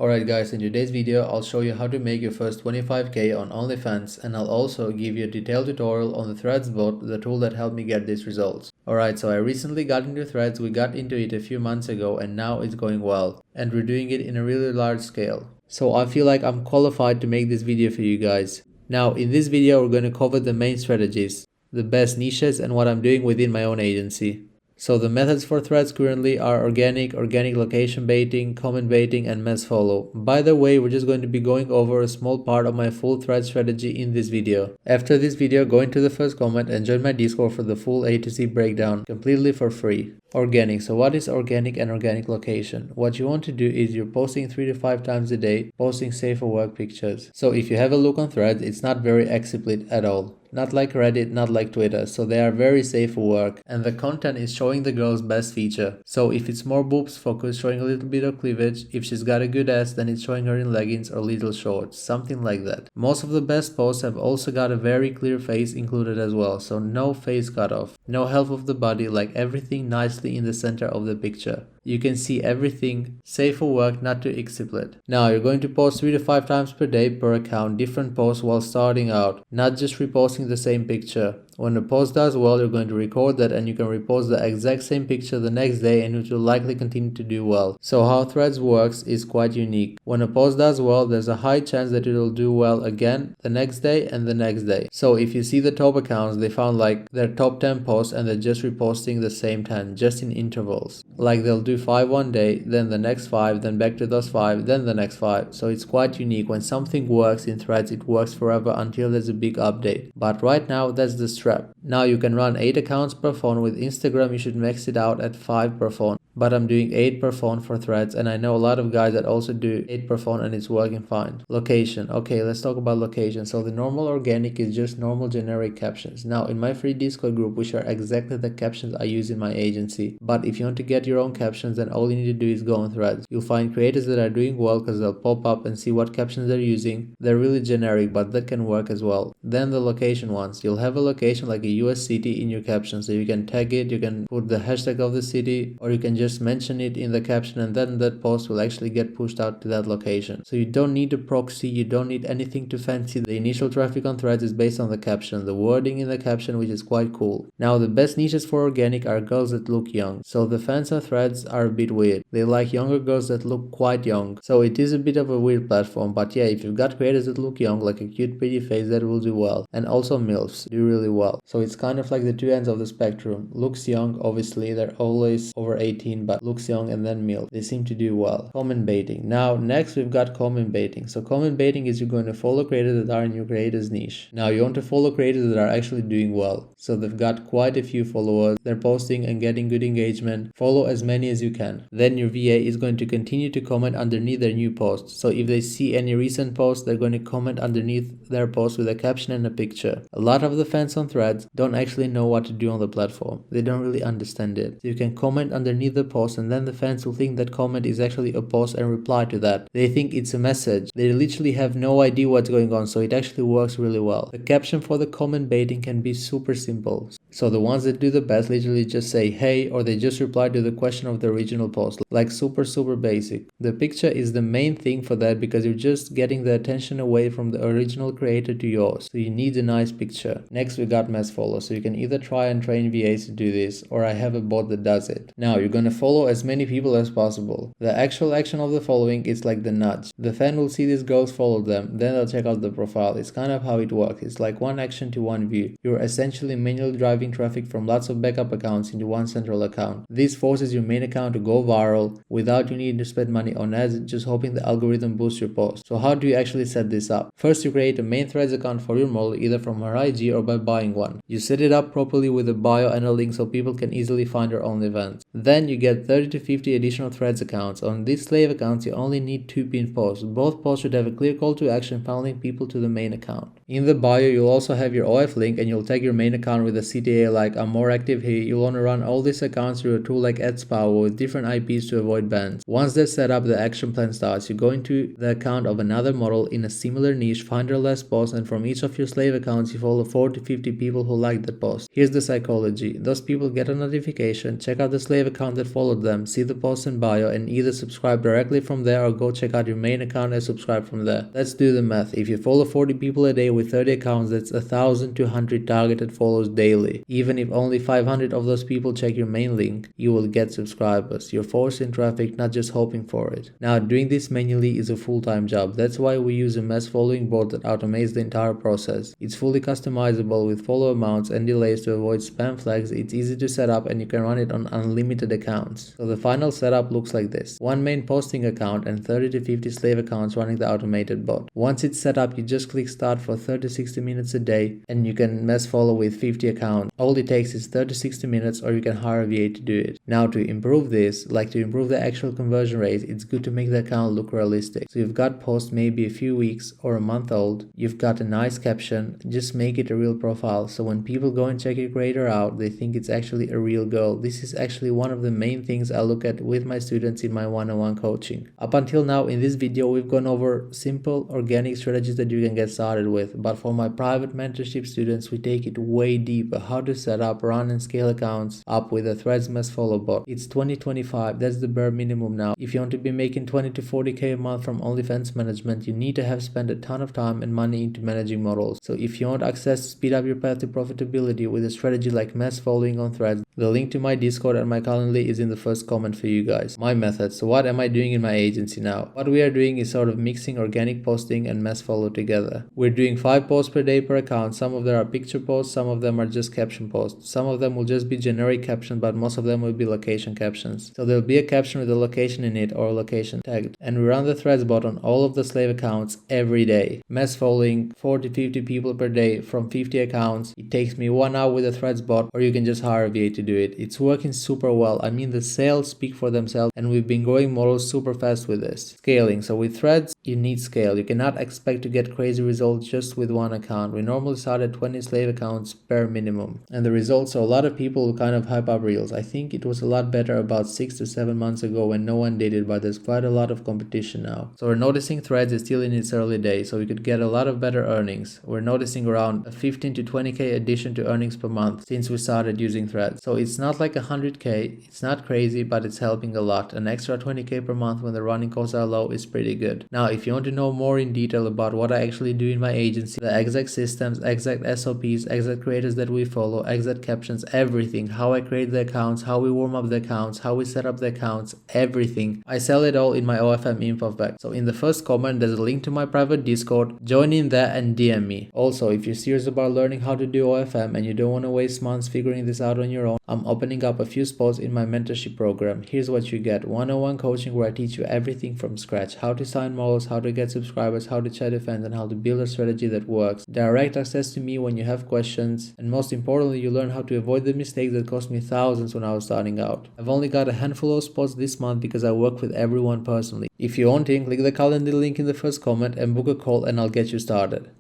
Alright guys, in today's video, I'll show you how to make your first 25k on OnlyFans, and I'll also give you a detailed tutorial on the Threads bot, the tool that helped me get these results. Alright, so I recently got into Threads. We got into it a few months ago and now it's going well. And we're doing it in a really large scale. So I feel like I'm qualified to make this video for you guys. Now, in this video, we're going to cover the main strategies, the best niches, and what I'm doing within my own agency. So the methods for Threads currently are organic location baiting, comment baiting, and mass follow. By the way, we're just going to be going over a small part of my full Thread strategy in this video. After this video, go into the first comment and join my Discord for the full A to Z breakdown, completely for free. Organic. So what is organic and organic location? What you want to do is you're posting 3 to 5 times a day, posting safe for work pictures. So if you have a look on Threads, it's not very explicit at all. Not like Reddit, not like Twitter, so they are very safe for work, and the content is showing the girl's best feature. So if it's more boobs focused, showing a little bit of cleavage, if she's got a good ass, then it's showing her in leggings or little shorts, something like that. Most of the best posts have also got a very clear face included as well, so no face cutoff, no half of the body, like everything nicely in the center of the picture. You can see everything, safe for work, not too explicit. Now you're going to post 3 to 5 times per day per account, different posts while starting out, not just reposting the same picture. When the post does well, you're going to record that and you can repost the exact same picture the next day and it will likely continue to do well. So how Threads works is quite unique. When a post does well, there's a high chance that it will do well again the next day and the next day. So if you see the top accounts, they found like their top 10 posts and they're just reposting the same 10, just in intervals. Like they'll do 5 one day, then the next 5, then back to those 5, then the next 5. So it's quite unique. When something works in Threads, it works forever until there's a big update. But right now, that's the strap. Now you can run 8 accounts per phone. With Instagram, you should max it out at 5 per phone. But I'm doing 8 per phone for Threads, and I know a lot of guys that also do 8 per phone and it's working fine. Location. Okay, let's talk about location. So the normal organic is just normal generic captions. Now in my free Discord group, we share exactly the captions I use in my agency. But if you want to get your own captions, then all you need to do is go on Threads. You'll find creators that are doing well because they'll pop up and see what captions they're using. They're really generic, but that can work as well. Then the location ones. You'll have a location like a US city in your caption, so you can tag it, you can put the hashtag of the city, or you can just mention it in the caption, and then that post will actually get pushed out to that location. So you don't need a proxy, you don't need anything too fancy. The initial traffic on Threads is based on the caption, the wording in the caption, which is quite cool. Now the best niches for organic are girls that look young. So the fans of Threads are a bit weird. They like younger girls that look quite young. So it is a bit of a weird platform, but yeah, if you've got creators that look young, like a cute pretty face, that will do well. And also MILFs do really well. So it's kind of like the two ends of the spectrum. Looks young, obviously, they're always over 18, but looks young, and then MILF. They seem to do well. Comment baiting. Now, next we've got comment baiting. So comment baiting is you're going to follow creators that are in your creator's niche. Now, you want to follow creators that are actually doing well. So they've got quite a few followers. They're posting and getting good engagement. Follow as many as you can. Then your VA is going to continue to comment underneath their new posts. So if they see any recent posts, they're going to comment underneath their post with a caption and a picture. A lot of the fans on Threads don't actually know what to do on the platform. They don't really understand it. So you can comment underneath the post and then the fans will think that comment is actually a post and reply to that. They think it's a message. They literally have no idea what's going on, so it actually works really well. The caption for the comment baiting can be super simple. So the ones that do the best literally just say hey, or they just reply to the question of the original post, like super basic. The picture is the main thing for that because you're just getting the attention away from the original creator to yours. So you need a nice picture. Next we got mass follow. So you can either try and train VAs to do this, or I have a bot that does it. Now you're gonna follow as many people as possible. The actual action of the following is like the nudge. The fan will see these girls, follow them, then they'll check out the profile. It's kind of how it works. It's like one action to one view. You're essentially manually driving traffic from lots of backup accounts into one central account. This forces your main account to go viral without you needing to spend money on ads, just hoping the algorithm boosts your post. So how do you actually set this up? First, you create a main Threads account for your model, either from her IG or by buying one. You set it up properly with a bio and a link so people can easily find your own events. Then you get 30 to 50 additional Threads accounts. On these slave accounts, you only need 2 pinned posts. Both posts should have a clear call to action funneling people to the main account. In the bio, you'll also have your OF link and you'll tag your main account with a CTA CTA like I'm more active here, you'll want to run all these accounts through a tool like AdsPower with different IPs to avoid bans. Once they're set up, the action plan starts. You go into the account of another model in a similar niche, find her last post, and from each of your slave accounts, you follow 40 to 50 people who like that post. Here's the psychology. Those people get a notification, check out the slave account that followed them, see the post in bio, and either subscribe directly from there or go check out your main account and subscribe from there. Let's do the math. If you follow 40 people a day with 30 accounts, that's 1,200 targeted follows daily. Even if only 500 of those people check your main link, you will get subscribers. You're forcing traffic, not just hoping for it. Now, doing this manually is a full-time job. That's why we use a mass following bot that automates the entire process. It's fully customizable with follow amounts and delays to avoid spam flags. It's easy to set up and you can run it on unlimited accounts. So the final setup looks like this. One main posting account and 30 to 50 slave accounts running the automated bot. Once it's set up, you just click start for 30 to 60 minutes a day and you can mass follow with 50 accounts. All it takes is 30 to 60 minutes or you can hire a VA to do it. Now to improve this, like to improve the actual conversion rate, it's good to make the account look realistic. So you've got posts maybe a few weeks or a month old, you've got a nice caption, just make it a real profile. So when people go and check your creator out, they think it's actually a real girl. This is actually one of the main things I look at with my students in my one-on-one coaching. Up until now in this video, we've gone over simple organic strategies that you can get started with. But for my private mentorship students, we take it way deeper. How to set up, run and scale accounts up with a Threads mass follow bot. It's 2025. That's the bare minimum now. If you want to be making 20 to 40k a month from OnlyFans management, you need to have spent a ton of time and money into managing models. So if you want access to speed up your path to profitability with a strategy like mass following on Threads, the link to my Discord and my Calendly is in the first comment for you guys. My method. So what am I doing in my agency now? What we are doing is sort of mixing organic posting and mass follow together. We're doing 5 posts per day per account. Some of them are picture posts, some of them are just caption posts. Some of them will just be generic captions, but most of them will be location captions. So there'll be a caption with a location in it or a location tagged. And we run the Threads bot on all of the slave accounts every day. Mass following 40 to 50 people per day from 50 accounts. It takes me 1 hour with a Threads bot, or you can just hire a VA to do it. It's working super well. I mean, the sales speak for themselves and we've been growing models super fast with this. Scaling. So with Threads, you need scale. You cannot expect to get crazy results just with one account. We normally start at 20 slave accounts per minimum. And the results, so a lot of people kind of hype up reels. I think it was a lot better about 6 to 7 months ago when no one did it, but there's quite a lot of competition now. So we're noticing Threads is still in its early days, so we could get a lot of better earnings. We're noticing around a 15 to 20k addition to earnings per month since we started using Threads. So it's not like 100k, it's not crazy, but it's helping a lot. An extra 20k per month when the running costs are low is pretty good. Now, if you want to know more in detail about what I actually do in my agency, the exact systems, exact SOPs, exact creators that we follow, exact captions, everything, how I create the accounts, how we warm up the accounts, how we set up the accounts, everything, I sell it all in my OFM info pack. So in the first comment, there's a link to my private Discord. Join in there and DM me. Also, if you're serious about learning how to do OFM and you don't want to waste months figuring this out on your own, I'm opening up a few spots in my mentorship program. Here's what you get: one-on-one coaching where I teach you everything from scratch: how to sign models, how to get subscribers, how to chat events, and how to build a strategy that works. Direct access to me when you have questions, and most importantly, you learn how to avoid the mistakes that cost me thousands when I was starting out. I've only got a handful of spots this month because I work with everyone personally. If you want in, click the calendar link in the first comment and book a call and I'll get you started.